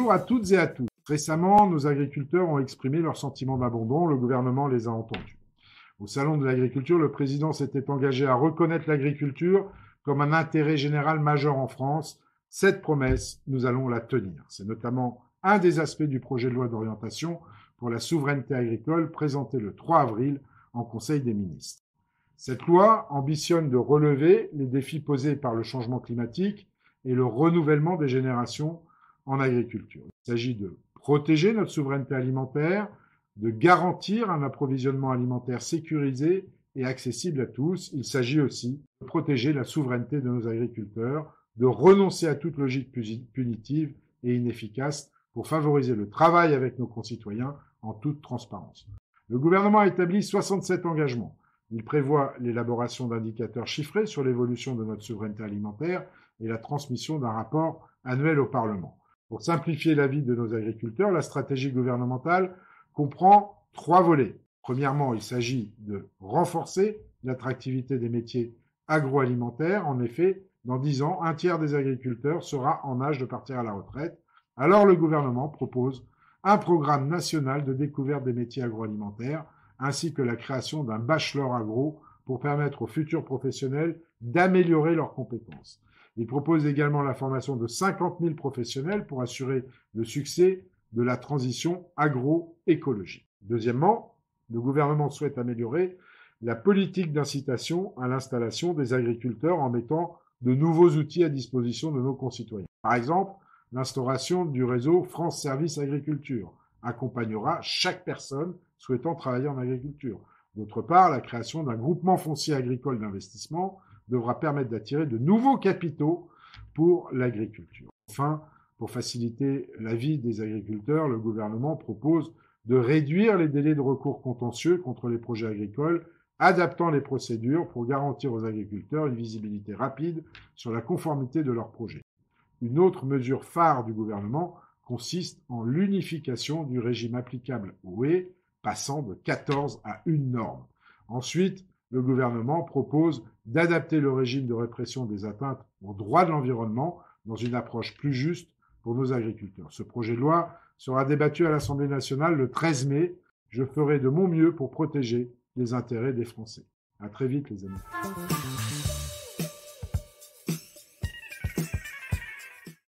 Bonjour à toutes et à tous. Récemment, nos agriculteurs ont exprimé leur sentiment d'abandon. Le gouvernement les a entendus. Au Salon de l'agriculture, le président s'était engagé à reconnaître l'agriculture comme un intérêt général majeur en France. Cette promesse, nous allons la tenir. C'est notamment un des aspects du projet de loi d'orientation pour la souveraineté agricole présenté le 3 avril en Conseil des ministres. Cette loi ambitionne de relever les défis posés par le changement climatique et le renouvellement des générations en agriculture. Il s'agit de protéger notre souveraineté alimentaire, de garantir un approvisionnement alimentaire sécurisé et accessible à tous. Il s'agit aussi de protéger la souveraineté de nos agriculteurs, de renoncer à toute logique punitive et inefficace pour favoriser le travail avec nos concitoyens en toute transparence. Le gouvernement a établi 67 engagements. Il prévoit l'élaboration d'indicateurs chiffrés sur l'évolution de notre souveraineté alimentaire et la transmission d'un rapport annuel au Parlement. Pour simplifier la vie de nos agriculteurs, la stratégie gouvernementale comprend 3 volets. Premièrement, il s'agit de renforcer l'attractivité des métiers agroalimentaires. En effet, dans 10 ans, un tiers des agriculteurs sera en âge de partir à la retraite. Alors le gouvernement propose un programme national de découverte des métiers agroalimentaires ainsi que la création d'un bachelor agro pour permettre aux futurs professionnels d'améliorer leurs compétences. Il propose également la formation de 50 000 professionnels pour assurer le succès de la transition agroécologique. Deuxièmement, le gouvernement souhaite améliorer la politique d'incitation à l'installation des agriculteurs en mettant de nouveaux outils à disposition de nos concitoyens. Par exemple, l'instauration du réseau France Service Agriculture accompagnera chaque personne souhaitant travailler en agriculture. D'autre part, la création d'un groupement foncier agricole d'investissement devra permettre d'attirer de nouveaux capitaux pour l'agriculture. Enfin, pour faciliter la vie des agriculteurs, le gouvernement propose de réduire les délais de recours contentieux contre les projets agricoles, adaptant les procédures pour garantir aux agriculteurs une visibilité rapide sur la conformité de leurs projets. Une autre mesure phare du gouvernement consiste en l'unification du régime applicable aux haies, passant de 14 à une norme. Ensuite, le gouvernement propose d'adapter le régime de répression des atteintes aux droits de l'environnement dans une approche plus juste pour nos agriculteurs. Ce projet de loi sera débattu à l'Assemblée nationale le 13 mai. Je ferai de mon mieux pour protéger les intérêts des Français. À très vite, les amis.